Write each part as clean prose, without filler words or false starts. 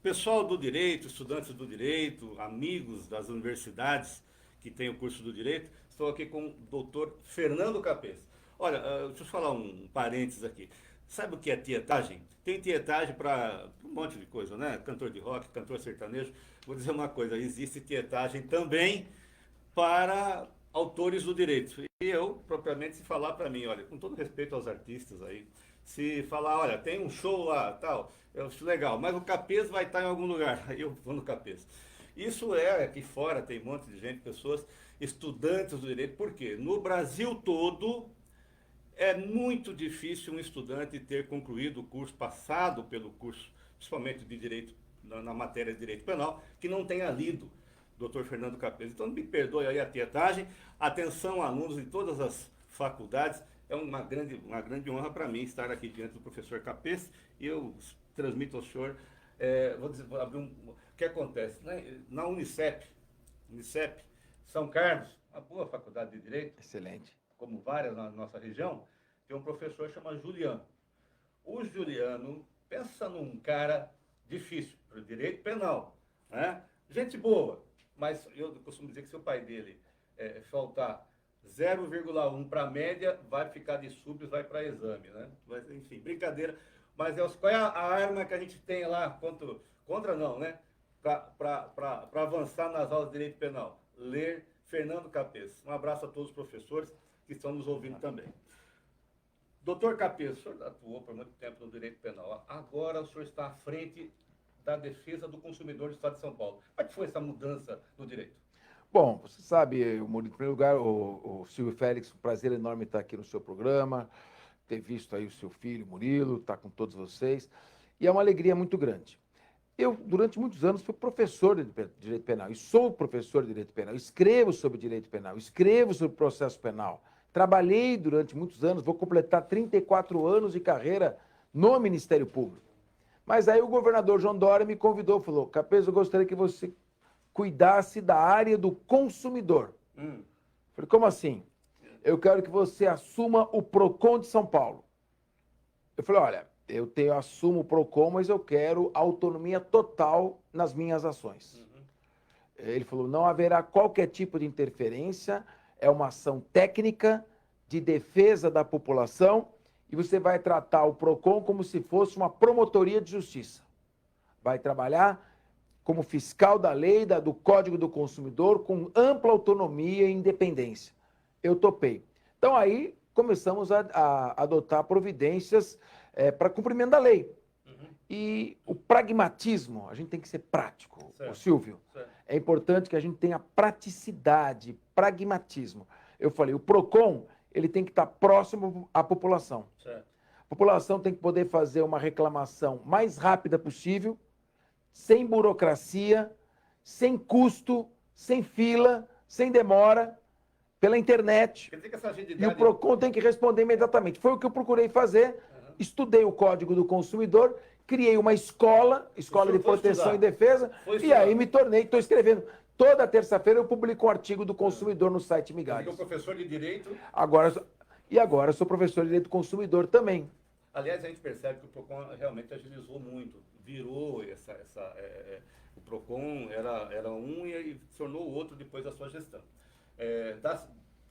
Pessoal do direito, estudantes do direito, amigos das universidades que têm o curso do direito, estou aqui com o doutor Fernando Capês. Olha, deixa eu falar um parênteses aqui. Sabe o que é tietagem? Tem tietagem para um monte de coisa, né? Cantor de rock, cantor sertanejo. Vou dizer uma coisa, existe tietagem também para autores do direito. E eu, propriamente, se falar para mim, olha, com todo respeito aos artistas aí, se falar, olha, tem um show lá, tal, eu acho legal, mas o Capês vai estar em algum lugar, aí eu vou no Capês. Isso é, aqui fora tem um monte de gente, pessoas, estudantes do direito, por quê? No Brasil todo, é muito difícil um estudante ter concluído o curso, passado pelo curso, principalmente de direito, na matéria de direito penal, que não tenha lido Dr. Fernando Capês. Então, me perdoe aí a tietagem. Atenção, alunos de todas as faculdades. É uma grande honra para mim estar aqui diante do professor Capês. E eu transmito ao senhor, vou abrir o que acontece. Né? Na Unicep, São Carlos, uma boa faculdade de Direito. Excelente. Como várias na nossa região, tem um professor chamado Juliano. O Juliano, pensa num cara difícil, para o direito penal, né? Gente boa, mas eu costumo dizer que se o pai dele faltar 0,1 para a média, vai ficar de súbito, vai para exame, né? Mas, enfim, brincadeira. Mas qual é a arma que a gente tem lá contra não, né? Para avançar nas aulas de direito penal? Ler Fernando Capês. Um abraço a todos os professores que estão nos ouvindo também. Doutor Capês, o senhor atuou por muito tempo no direito penal. Agora o senhor está à frente da defesa do consumidor do Estado de São Paulo. Como é que foi essa mudança no direito? Bom, você sabe, Murilo, em primeiro lugar, o Silvio Félix, um prazer enorme estar aqui no seu programa, ter visto aí o seu filho, Murilo, estar com todos vocês, e é uma alegria muito grande. Eu, durante muitos anos, fui professor de direito penal, e sou professor de direito penal, escrevo sobre direito penal, escrevo sobre processo penal, trabalhei durante muitos anos, vou completar 34 anos de carreira no Ministério Público. Mas aí o governador João Dória me convidou, falou, Capês, eu gostaria que você cuidasse da área do consumidor. Falei, como assim? Eu quero que você assuma o PROCON de São Paulo. Eu falei, olha, assumo o PROCON, mas eu quero autonomia total nas minhas ações. Ele falou, não haverá qualquer tipo de interferência, é uma ação técnica de defesa da população e você vai tratar o PROCON como se fosse uma promotoria de justiça. Vai trabalhar como fiscal da lei, do Código do Consumidor, com ampla autonomia e independência. Eu topei. Então aí começamos a adotar providências para cumprimento da lei. E o pragmatismo, a gente tem que ser prático, o Silvio. Certo. É importante que a gente tenha praticidade, pragmatismo. Eu falei, o PROCON, ele tem que estar próximo à população. Certo. A população tem que poder fazer uma reclamação mais rápida possível, sem burocracia, sem custo, sem fila, sem demora, pela internet. Quer dizer que essa agilidade... E o PROCON tem que responder imediatamente. Foi o que eu procurei fazer, estudei o Código do Consumidor, criei uma escola de proteção e defesa, e aí me tornei, estou escrevendo. Toda terça-feira eu publico um artigo do consumidor no site Migalhas. Você é professor de Direito? Agora sou professor de Direito do Consumidor também. Aliás, a gente percebe que o PROCON realmente agilizou muito. Virou o PROCON era um e se tornou o outro depois da sua gestão.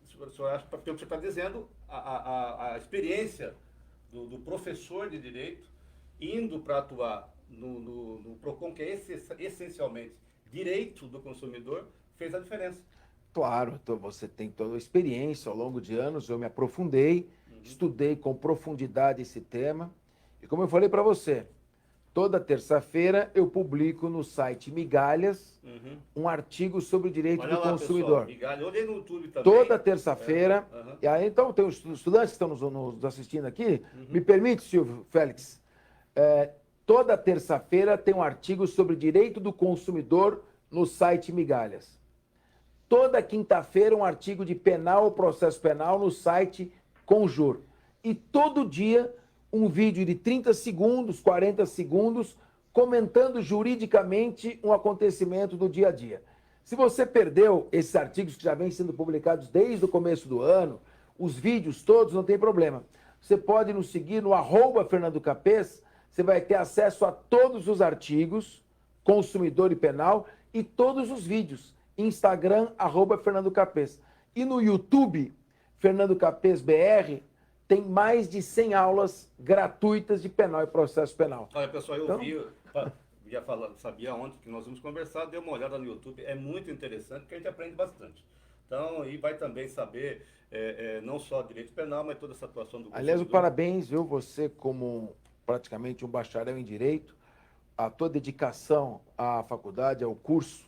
O senhor acha, pelo que você está dizendo, a experiência do professor de Direito indo para atuar no PROCON, que é essencialmente direito do consumidor, fez a diferença. Claro, então você tem toda a experiência ao longo de anos, eu me aprofundei, estudei com profundidade esse tema, e como eu falei para você, toda terça-feira eu publico no site Migalhas um artigo sobre o direito do consumidor. Migalhas, olhei no YouTube também. Toda terça-feira, e aí então tem os estudantes que estão nos assistindo aqui, me permite, Silvio Félix, toda terça-feira tem um artigo sobre direito do consumidor no site Migalhas. Toda quinta-feira um artigo de penal ou processo penal no site Conjur. E todo dia um vídeo de 30 segundos, 40 segundos, comentando juridicamente um acontecimento do dia a dia. Se você perdeu esses artigos que já vêm sendo publicados desde o começo do ano, os vídeos todos, não tem problema. Você pode nos seguir no @FernandoCapês, você vai ter acesso a todos os artigos, Consumidor e Penal, e todos os vídeos. Instagram, @Fernando Capês. E no YouTube, Fernando Capês BR, tem mais de 100 aulas gratuitas de penal e processo penal. Olha, pessoal, sabia ontem que nós vamos conversar, dei uma olhada no YouTube, é muito interessante, porque a gente aprende bastante. Então, e vai também saber não só direito penal, mas toda essa atuação do Aliás, consumidor. parabéns, viu? Você como praticamente um bacharel em Direito, a tua dedicação à faculdade, ao curso,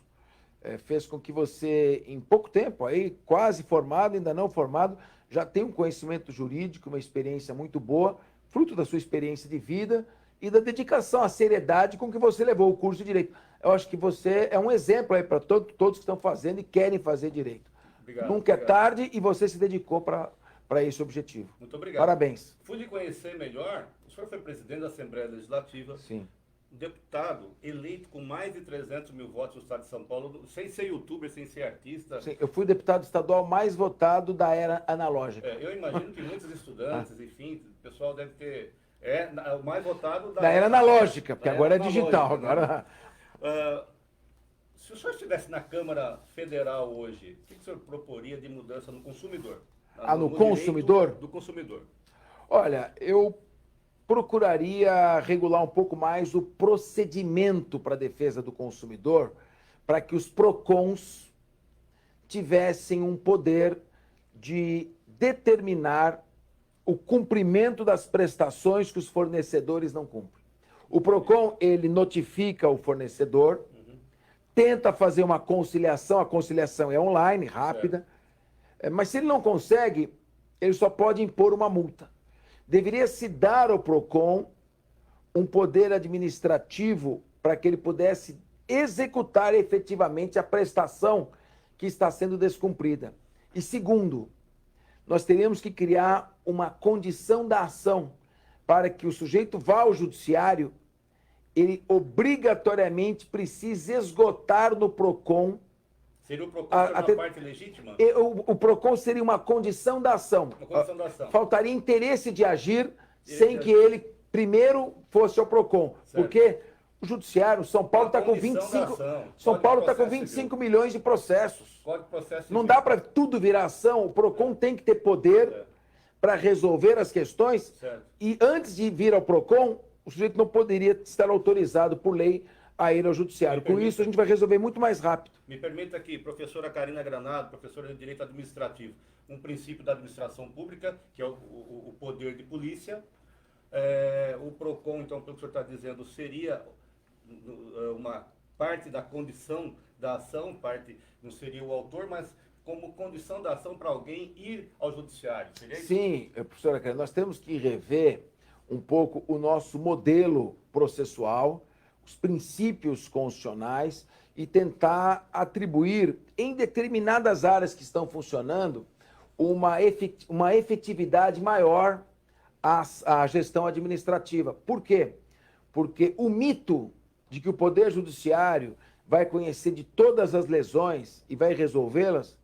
fez com que você, em pouco tempo, aí quase formado, ainda não formado, já tem um conhecimento jurídico, uma experiência muito boa, fruto da sua experiência de vida e da dedicação, a seriedade com que você levou o curso de Direito. Eu acho que você é um exemplo aí para todos que estão fazendo e querem fazer Direito. Obrigado, Nunca obrigado. é tarde e você se dedicou para esse objetivo. Muito obrigado. Parabéns. Fui lhe conhecer melhor, o senhor foi presidente da Assembleia Legislativa. Sim. Deputado eleito com mais de 300 mil votos no estado de São Paulo, sem ser youtuber, sem ser artista. Sim, eu fui deputado estadual mais votado da era analógica. Eu imagino que muitos estudantes, enfim, o pessoal deve ter... o mais votado Da era analógica, porque agora é analógica, digital. né? Agora... Se o senhor estivesse na Câmara Federal hoje, o que o senhor proporia de mudança no consumidor? No consumidor? Do consumidor. Olha, eu procuraria regular um pouco mais o procedimento para a defesa do consumidor, para que os PROCONs tivessem um poder de determinar o cumprimento das prestações que os fornecedores não cumprem. O PROCON, ele notifica o fornecedor, tenta fazer uma conciliação, a conciliação é online, rápida, mas se ele não consegue, ele só pode impor uma multa. Deveria se dar ao PROCON um poder administrativo para que ele pudesse executar efetivamente a prestação que está sendo descumprida. E segundo, nós teríamos que criar uma condição da ação para que o sujeito vá ao judiciário, ele obrigatoriamente precisa esgotar no PROCON. Seria o PROCON uma parte legítima? O PROCON seria uma condição da ação. Uma condição da ação. Faltaria interesse de agir sem que ele primeiro fosse ao PROCON. Certo. Porque o judiciário, São Paulo está com 25. São Paulo está com 25 milhões de processos. Não dá para tudo virar ação. O PROCON tem que ter poder para resolver as questões. Certo. E antes de vir ao PROCON, o sujeito não poderia estar autorizado por lei a ir ao judiciário. Com isso, a gente vai resolver muito mais rápido. Me permita aqui, professora Karina Granado, professora de Direito Administrativo, um princípio da administração pública, que é o poder de polícia. O PROCON, então, pelo que o senhor está dizendo, seria uma parte da condição da ação, não seria o autor, mas como condição da ação para alguém ir ao judiciário. Seria isso? Sim, professora Karina, nós temos que rever um pouco o nosso modelo processual, os princípios constitucionais e tentar atribuir em determinadas áreas que estão funcionando uma efetividade maior à gestão administrativa. Por quê? Porque o mito de que o Poder Judiciário vai conhecer de todas as lesões e vai resolvê-las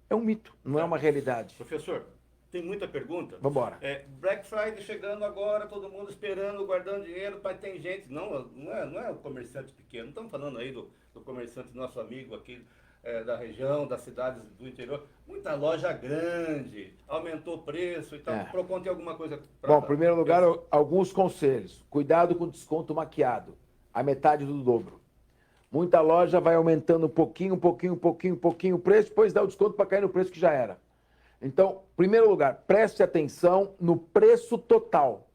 é um mito, não é uma realidade. Professor, tem muita pergunta. Vamos embora. Black Friday chegando agora, todo mundo esperando, guardando dinheiro, mas tem gente, não é o comerciante pequeno, não estamos falando aí do comerciante nosso amigo aqui da região, das cidades do interior, muita loja grande, aumentou o preço e tal. PROCON tem alguma coisa para... Bom, em primeiro lugar, alguns conselhos. Cuidado com o desconto maquiado, a metade do dobro. Muita loja vai aumentando um pouquinho o preço, depois dá o desconto para cair no preço que já era. Então, em primeiro lugar, preste atenção no preço total,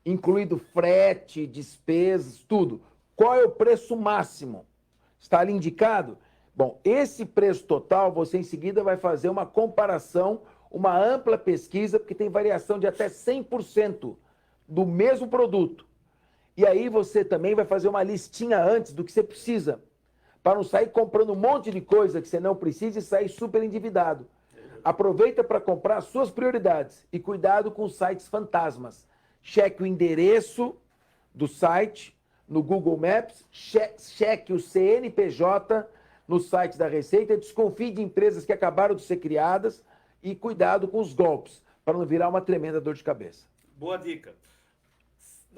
incluído frete, despesas, tudo. Qual é o preço máximo? Está ali indicado? Bom, esse preço total, você em seguida vai fazer uma comparação, uma ampla pesquisa, porque tem variação de até 100% do mesmo produto. E aí você também vai fazer uma listinha antes do que você precisa, para não sair comprando um monte de coisa que você não precisa e sair super endividado. Aproveita para comprar as suas prioridades e cuidado com os sites fantasmas. Cheque o endereço do site no Google Maps, cheque o CNPJ no site da Receita, desconfie de empresas que acabaram de ser criadas e cuidado com os golpes, para não virar uma tremenda dor de cabeça. Boa dica.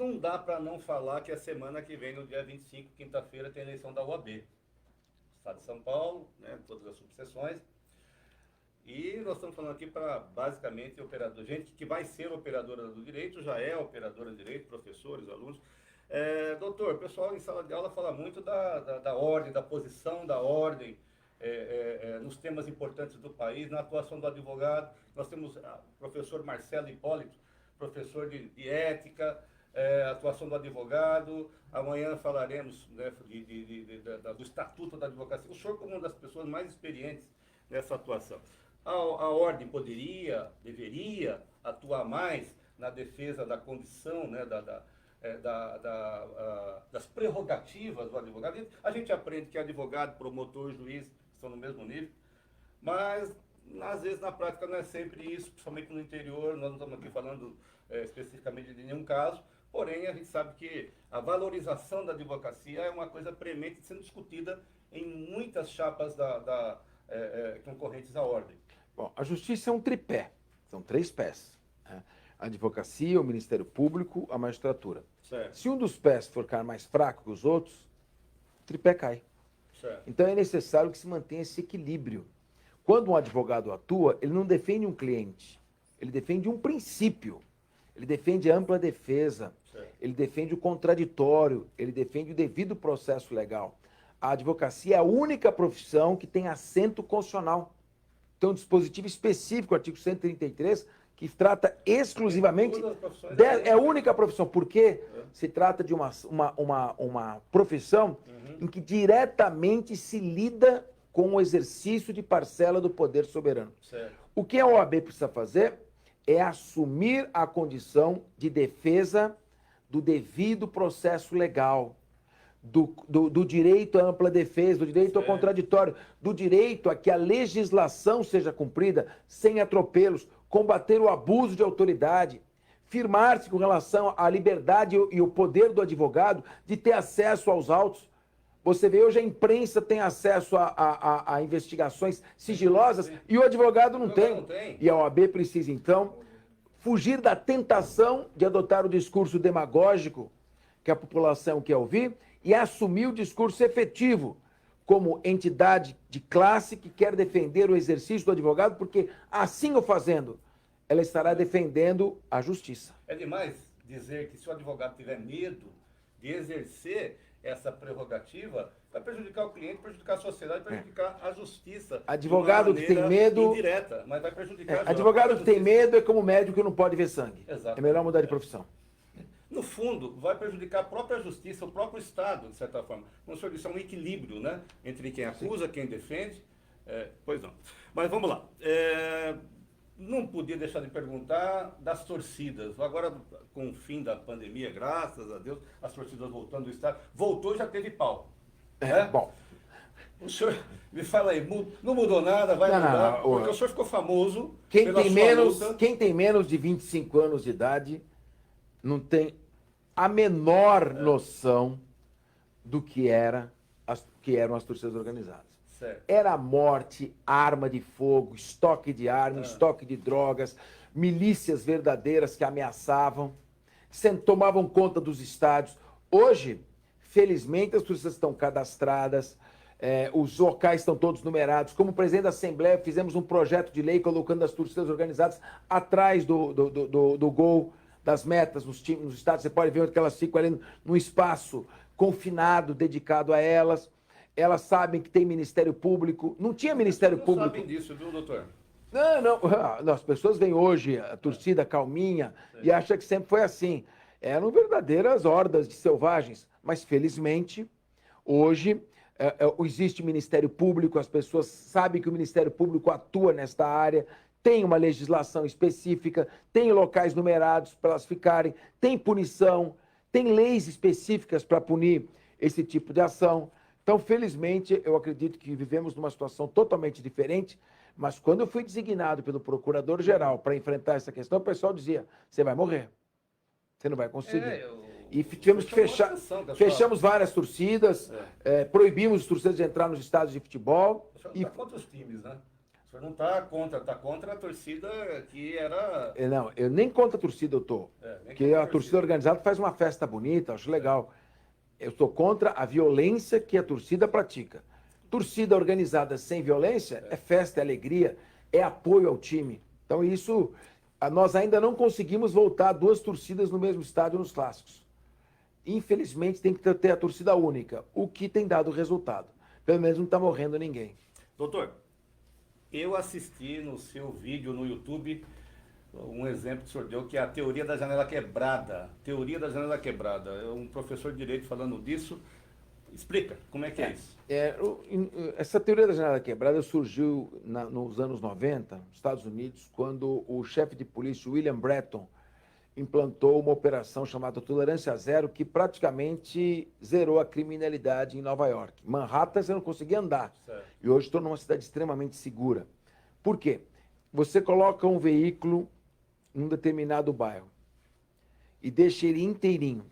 não dá para não falar que a semana que vem, no dia 25, quinta-feira, tem a eleição da UAB. Estado de São Paulo, né, todas as subseções. E nós estamos falando aqui para, basicamente, operador, gente que vai ser operadora do direito, já é operadora de direito, professores, alunos. Doutor, o pessoal em sala de aula fala muito da ordem, da posição da ordem, nos temas importantes do país, na atuação do advogado. Nós temos o professor Marcelo Hipólito, professor de ética, atuação do advogado. Amanhã falaremos, né, do Estatuto da Advocacia. O senhor, como uma das pessoas mais experientes nessa atuação, a ordem deveria atuar mais na defesa da condição, né, das prerrogativas do advogado. A gente aprende que advogado, promotor, juiz estão no mesmo nível, mas às vezes na prática não é sempre isso, principalmente no interior. Nós não estamos aqui falando especificamente de nenhum caso, porém a gente sabe que a valorização da advocacia é uma coisa premente sendo discutida em muitas chapas concorrentes à ordem. Bom, a justiça é um tripé, são 3 pés. Né? A advocacia, o Ministério Público, a magistratura. Certo. Se um dos pés ficar mais fraco que os outros, o tripé cai. Certo. Então é necessário que se mantenha esse equilíbrio. Quando um advogado atua, ele não defende um cliente, ele defende um princípio, ele defende a ampla defesa, certo, ele defende o contraditório, ele defende o devido processo legal. A advocacia é a única profissão que tem assento constitucional. Tem um dispositivo específico, o artigo 133, que trata exclusivamente... É a única profissão, porque se trata de uma profissão em que diretamente se lida com o exercício de parcela do poder soberano. Certo. O que a OAB precisa fazer é assumir a condição de defesa do devido processo legal, do direito à ampla defesa, do direito ao contraditório, do direito a que a legislação seja cumprida sem atropelos, combater o abuso de autoridade, firmar-se com relação à liberdade e o poder do advogado de ter acesso aos autos. Você vê, hoje a imprensa tem acesso a investigações sigilosas e o advogado não tem. E a OAB precisa, então, fugir da tentação de adotar o discurso demagógico que a população quer ouvir e assumir o discurso efetivo como entidade de classe que quer defender o exercício do advogado, porque assim o fazendo, ela estará defendendo a justiça. É demais dizer que se o advogado tiver medo de exercer essa prerrogativa, vai prejudicar o cliente, prejudicar a sociedade, prejudicar a justiça. Advogado que tem medo... indireta, mas vai prejudicar... Advogado que tem medo é como médico que não pode ver sangue. Exato. É melhor mudar de profissão. No fundo, vai prejudicar a própria justiça, o próprio Estado, de certa forma. Como o senhor disse, é um equilíbrio, né? Entre quem acusa, quem defende. Pois não. Mas vamos lá. Não podia deixar de perguntar das torcidas. Agora, com o fim da pandemia, graças a Deus, as torcidas voltando do Estado. Voltou e já teve pau. Bom. O senhor, me fala aí, não mudou nada, vai mudar? Não, porque o senhor ficou famoso quem pela tem sua menos, luta. Quem tem menos de 25 anos de idade não tem a menor noção do que eram as torcidas organizadas. Certo. Era morte, arma de fogo, estoque de armas, estoque de drogas, milícias verdadeiras que ameaçavam, tomavam conta dos estádios. Hoje, felizmente, as torcidas estão cadastradas, os locais estão todos numerados. Como presidente da Assembleia, fizemos um projeto de lei colocando as torcidas organizadas atrás do gol, das metas, nos estádios. Você pode ver onde elas ficam ali num espaço confinado, dedicado a elas. Elas sabem que tem Ministério Público. Não tinha Ministério Público. Não sabem disso, viu, doutor? Não. As pessoas veem hoje a torcida calminha e acham que sempre foi assim. Eram verdadeiras hordas de selvagens. Mas, felizmente, hoje existe Ministério Público, as pessoas sabem que o Ministério Público atua nesta área, tem uma legislação específica, tem locais numerados para elas ficarem, tem punição, tem leis específicas para punir esse tipo de ação. Então, felizmente, eu acredito que vivemos numa situação totalmente diferente, mas quando eu fui designado pelo Procurador-Geral para enfrentar essa questão, o pessoal dizia, você vai morrer, você não vai conseguir. E tivemos que fechar, fechamos várias torcidas, proibimos os torcedores de entrar nos estádios de futebol. E contra os times, né? O senhor não está contra a torcida que era... Não, eu nem contra a torcida eu tô. Porque a torcida organizada faz uma festa bonita, acho legal. Eu estou contra a violência que a torcida pratica. Torcida organizada sem violência é festa, é alegria, é apoio ao time. Então isso, nós ainda não conseguimos voltar duas torcidas no mesmo estádio nos clássicos. Infelizmente tem que ter a torcida única, o que tem dado resultado. Pelo menos não está morrendo ninguém. Doutor, eu assisti no seu vídeo no YouTube um exemplo que o senhor deu, que é a teoria da janela quebrada. Teoria da janela quebrada. É um professor de direito falando disso. Explica, como é que é isso? Essa teoria da janela quebrada surgiu nos anos 90, nos Estados Unidos, quando o chefe de polícia, William Bratton, implantou uma operação chamada Tolerância Zero, que praticamente zerou a criminalidade em Nova York. Manhattan você não conseguia andar. Certo. E hoje estou numa cidade extremamente segura. Por quê? Você coloca um veículo num determinado bairro e deixa ele inteirinho.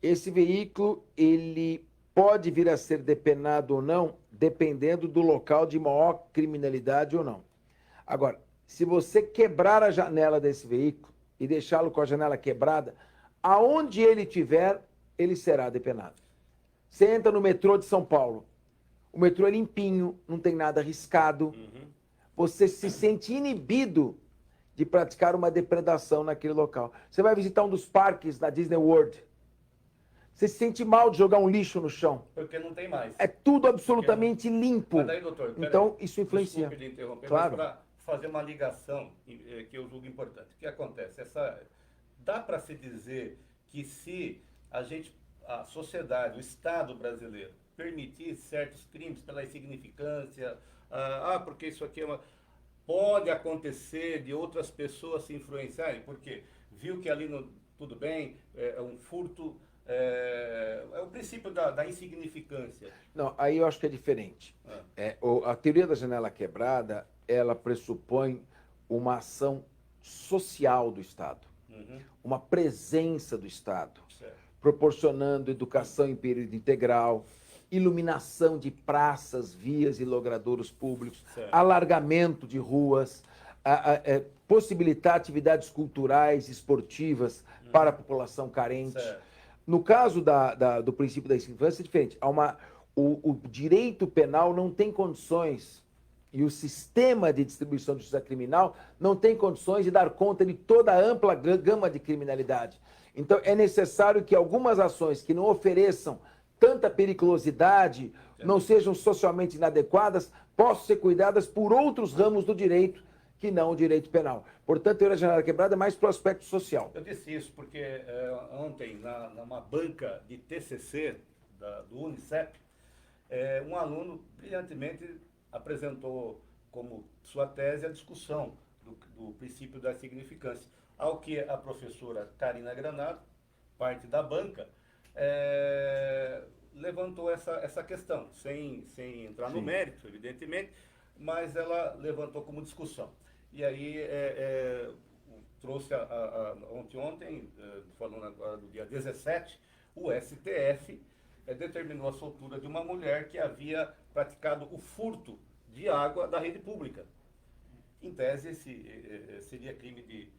Esse veículo, ele pode vir a ser depenado ou não, dependendo do local de maior criminalidade ou não. Agora, se você quebrar a janela desse veículo e deixá-lo com a janela quebrada, aonde ele estiver, ele será depenado. Você entra no metrô de São Paulo, o metrô é limpinho, não tem nada arriscado, você se sente inibido de praticar uma depredação naquele local. Você vai visitar um dos parques da Disney World, você se sente mal de jogar um lixo no chão. Porque não tem mais. É tudo absolutamente limpo. Mas daí, doutor, então, isso influencia. Desculpe lhe interromper, claro. Mas para fazer uma ligação que eu julgo importante. O que acontece? Dá para se dizer que se a sociedade, o Estado brasileiro, permitir certos crimes pela insignificância, porque isso aqui pode acontecer de outras pessoas se influenciarem, porque viu que ali tudo bem, é um furto, é o princípio da insignificância. Não, aí eu acho que é diferente. A teoria da janela quebrada, ela pressupõe uma ação social do Estado, uma presença do Estado, certo, proporcionando educação em período integral, iluminação de praças, vias e logradouros públicos, certo, alargamento de ruas, possibilitar atividades culturais, esportivas para a população carente. certo. No caso do princípio da insignificância é diferente. O direito penal não tem condições, e o sistema de distribuição de justiça criminal não tem condições de dar conta de toda a ampla gama de criminalidade. Então, é necessário que algumas ações que não ofereçam tanta periculosidade, não sejam socialmente inadequadas, possam ser cuidadas por outros ramos do direito, que não o direito penal. Portanto, a teoria da janela quebrada é mais para o aspecto social. Eu disse isso porque ontem, numa banca de TCC do Unicep, um aluno brilhantemente apresentou como sua tese a discussão do princípio da significância, ao que a professora Karina Granado, parte da banca, levantou essa questão, sem entrar no mérito, evidentemente, mas ela levantou como discussão. E aí trouxe ontem, falando agora do dia 17, o STF determinou a soltura de uma mulher que havia praticado o furto de água da rede pública. Em tese, seria crime de...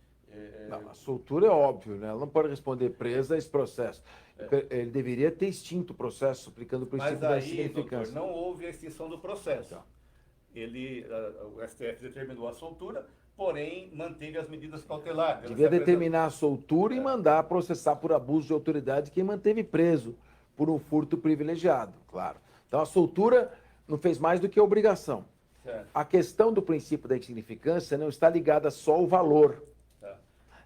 Não, a soltura é óbvio, né? Ela não pode responder presa a esse processo. Ele deveria ter extinto o processo, aplicando o princípio da insignificância. Doutor, não houve a extinção do processo. Tá. O STF determinou a soltura, porém manteve as medidas cautelares. Devia determinar a soltura e mandar processar por abuso de autoridade quem manteve preso por um furto privilegiado, claro. Então a soltura não fez mais do que a obrigação. Certo. A questão do princípio da insignificância não está ligada só ao valor. Tá.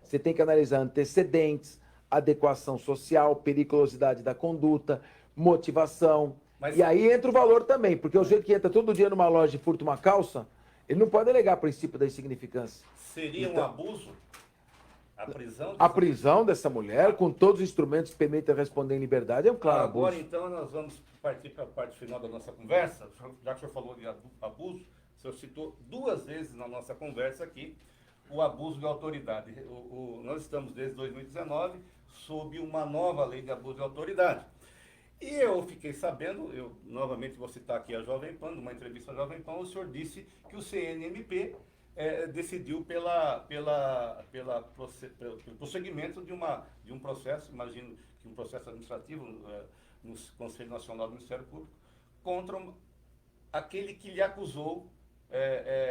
Você tem que analisar antecedentes, adequação social, periculosidade da conduta, motivação. E aí entra o valor também, porque o jeito que entra todo dia numa loja e furta uma calça, ele não pode alegar o princípio da insignificância. Seria um abuso? A prisão dessa mulher, com todos os instrumentos que permitem responder em liberdade, é um claro abuso. Agora, então, nós vamos partir para a parte final da nossa conversa. Já que o senhor falou de abuso, o senhor citou 2 vezes na nossa conversa aqui o abuso de autoridade. Nós estamos, desde 2019, sob uma nova lei de abuso de autoridade. E eu fiquei sabendo, eu novamente vou citar aqui a Jovem Pan, numa entrevista à Jovem Pan, o senhor disse que o CNMP decidiu pelo prosseguimento de um processo, imagino que um processo administrativo no Conselho Nacional do Ministério Público, contra aquele que lhe acusou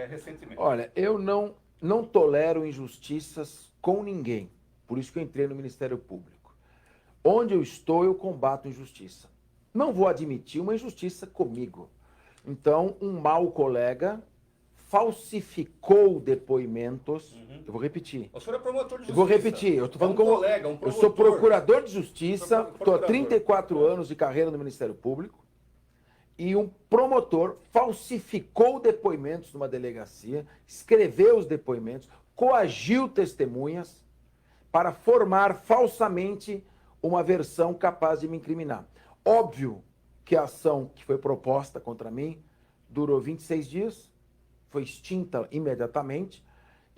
recentemente. Olha, eu não tolero injustiças com ninguém. Por isso que eu entrei no Ministério Público. Onde eu estou, eu combato injustiça. Não vou admitir uma injustiça comigo. Então, um mau colega falsificou depoimentos. Eu vou repetir. O senhor é promotor de justiça. Eu vou repetir. Eu estou falando como colega, um eu sou procurador de justiça, estou há procurador. 34 anos de carreira no Ministério Público. E um promotor falsificou depoimentos numa delegacia, escreveu os depoimentos, coagiu testemunhas para formar falsamente uma versão capaz de me incriminar. Óbvio que a ação que foi proposta contra mim durou 26 dias, foi extinta imediatamente,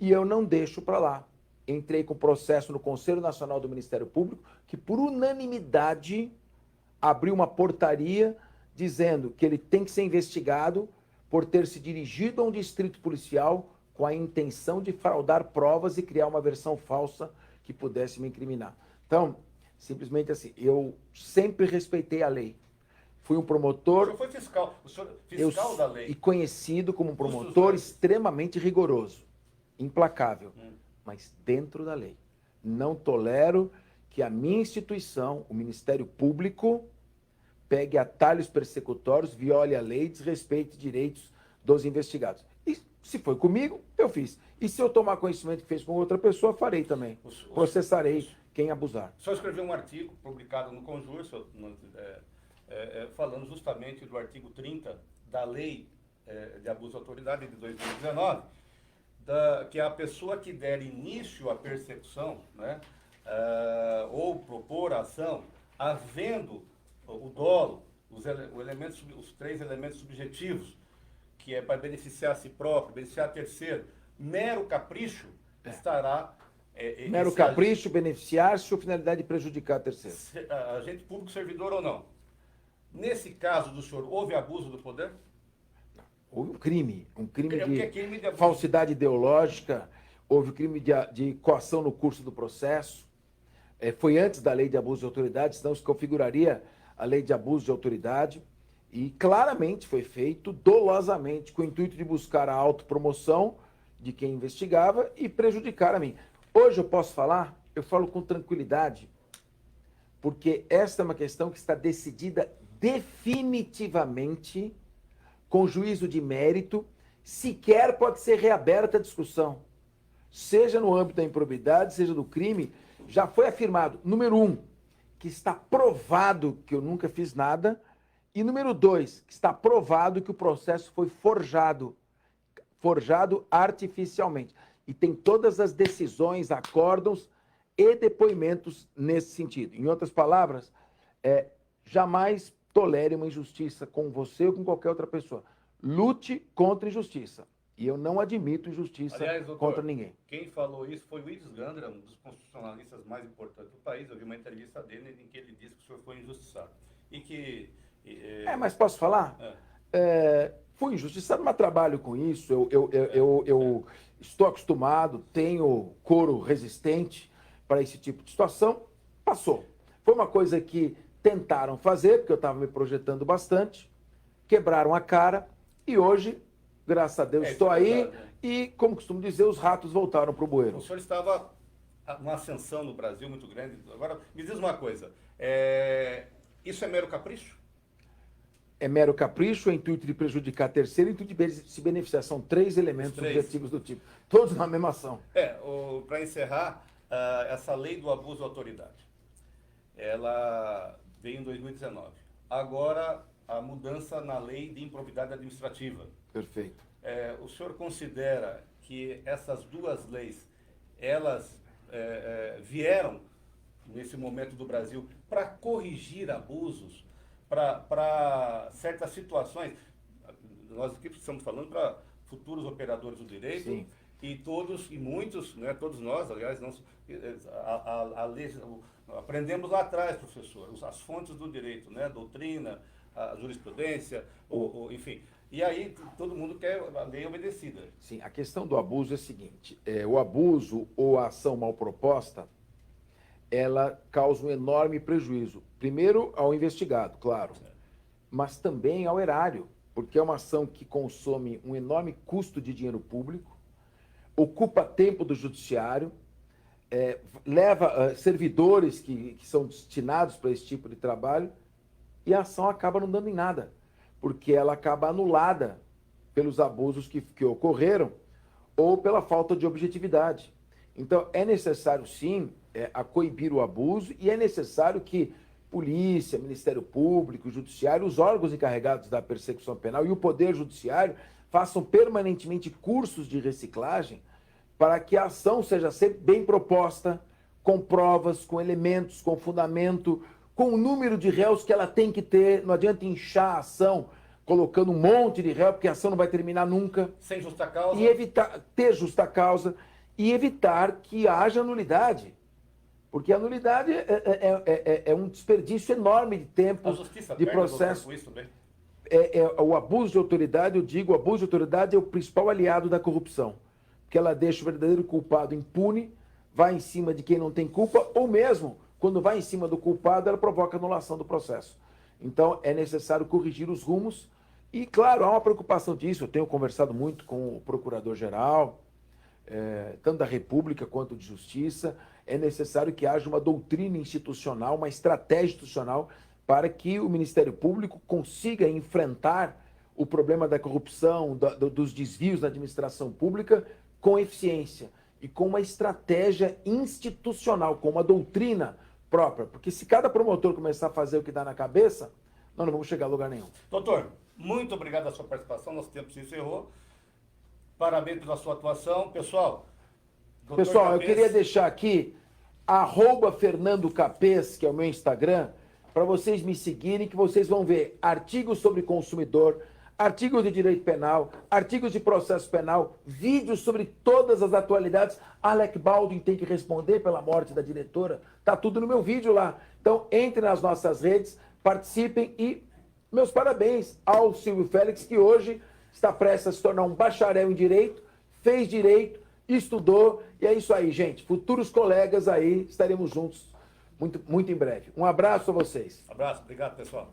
e eu não deixo para lá. Entrei com processo no Conselho Nacional do Ministério Público, que por unanimidade abriu uma portaria dizendo que ele tem que ser investigado por ter se dirigido a um distrito policial com a intenção de fraudar provas e criar uma versão falsa que pudesse me incriminar. Então, simplesmente assim, eu sempre respeitei a lei. Fui um promotor... O senhor foi fiscal, fiscal da lei. E conhecido como um promotor extremamente rigoroso, implacável, mas dentro da lei. Não tolero que a minha instituição, o Ministério Público, pegue atalhos persecutórios, viole a lei e desrespeite direitos dos investigados. E se foi comigo, eu fiz. E se eu tomar conhecimento que fez com outra pessoa, farei também. Processarei quem abusar. O senhor escreveu um artigo publicado no Conjur, falando justamente do artigo 30 da Lei de Abuso de Autoridade de 2019, que a pessoa que der início à persecução, né, ou propor a ação, havendo o dolo, os 3 elementos subjetivos, que é para beneficiar a si próprio, beneficiar a terceiro, mero capricho, estará... mero capricho, beneficiar-se ou finalidade de prejudicar a terceiro. Agente público, servidor ou não. Nesse caso do senhor, houve abuso do poder? Houve um crime crime de falsidade ideológica, houve crime de coação no curso do processo, foi antes da lei de abuso de autoridade, senão se configuraria a lei de abuso de autoridade, e claramente foi feito dolosamente, com o intuito de buscar a autopromoção de quem investigava e prejudicar a mim. Hoje eu posso falar, eu falo com tranquilidade, porque esta é uma questão que está decidida definitivamente, com juízo de mérito, sequer pode ser reaberta a discussão. Seja no âmbito da improbidade, seja do crime, já foi afirmado, número 1, que está provado que eu nunca fiz nada, e número 2, que está provado que o processo foi forjado artificialmente. E tem todas as decisões, acórdãos e depoimentos nesse sentido. Em outras palavras, jamais tolere uma injustiça com você ou com qualquer outra pessoa. Lute contra a injustiça. E eu não admito injustiça contra ninguém. Quem falou isso foi o Luiz Gandra, um dos constitucionalistas mais importantes do país. Eu vi uma entrevista dele em que ele disse que o senhor foi injustiçado. E que... mas posso falar? Fui injustiçado, mas trabalho com isso. Eu estou acostumado, tenho couro resistente para esse tipo de situação. Passou. Foi uma coisa que tentaram fazer, porque eu estava me projetando bastante, quebraram a cara e hoje, graças a Deus, estou aí e, como costumo dizer, os ratos voltaram para o bueiro. O senhor estava numa ascensão no Brasil muito grande. Agora, me diz uma coisa, isso é mero capricho? É mero capricho, é intuito de prejudicar terceiro e intuito de se beneficiar. São 3 elementos objetivos do tipo, todos na mesma ação. Para encerrar, essa lei do abuso de autoridade, ela veio em 2019. Agora, a mudança na lei de improbidade administrativa. Perfeito. O senhor considera que essas 2 leis, elas vieram, nesse momento do Brasil, para corrigir abusos, para certas situações? Nós aqui estamos falando para futuros operadores do direito. Sim. E todos, e muitos, né, todos nós, aliás, não, aprendemos lá atrás, professor, as fontes do direito, né, a doutrina, a jurisprudência, enfim. E aí todo mundo quer a lei obedecida. Sim, a questão do abuso é a seguinte, o abuso ou a ação mal proposta, ela causa um enorme prejuízo. Primeiro ao investigado, claro, mas também ao erário, porque é uma ação que consome um enorme custo de dinheiro público, ocupa tempo do judiciário, leva servidores que são destinados para esse tipo de trabalho, e a ação acaba não dando em nada, porque ela acaba anulada pelos abusos que ocorreram ou pela falta de objetividade. Então, é necessário, sim, coibir o abuso e é necessário que polícia, Ministério Público, Judiciário, os órgãos encarregados da persecução penal e o Poder Judiciário façam permanentemente cursos de reciclagem para que a ação seja sempre bem proposta, com provas, com elementos, com fundamento, com o número de réus que ela tem que ter. Não adianta inchar a ação colocando um monte de réu, porque a ação não vai terminar nunca. Sem justa causa. E evitar ter justa causa e evitar que haja nulidade. Porque a nulidade é um desperdício enorme de tempo, de processo. Isso, bem? O abuso de autoridade, eu digo, o abuso de autoridade é o principal aliado da corrupção. Porque ela deixa o verdadeiro culpado impune, vai em cima de quem não tem culpa, ou mesmo, quando vai em cima do culpado, ela provoca anulação do processo. Então, é necessário corrigir os rumos. E, claro, há uma preocupação disso. Eu tenho conversado muito com o Procurador-Geral, tanto da República quanto de Justiça. É necessário que haja uma doutrina institucional, uma estratégia institucional para que o Ministério Público consiga enfrentar o problema da corrupção, dos desvios na administração pública com eficiência e com uma estratégia institucional, com uma doutrina própria. Porque se cada promotor começar a fazer o que dá na cabeça, nós não vamos chegar a lugar nenhum. Doutor, muito obrigado pela sua participação, nosso tempo se encerrou. Parabéns pela sua atuação. Pessoal, eu queria deixar aqui @Fernando Capês, que é o meu Instagram, para vocês me seguirem, que vocês vão ver artigos sobre consumidor, artigos de direito penal, artigos de processo penal, vídeos sobre todas as atualidades. Alec Baldwin tem que responder pela morte da diretora. Tá tudo no meu vídeo lá. Então, entre nas nossas redes, participem e meus parabéns ao Silvio Félix, que hoje está prestes a se tornar um bacharel em direito, fez direito, estudou, e é isso aí, gente. Futuros colegas aí, estaremos juntos muito, muito em breve. Um abraço a vocês. Abraço, obrigado, pessoal.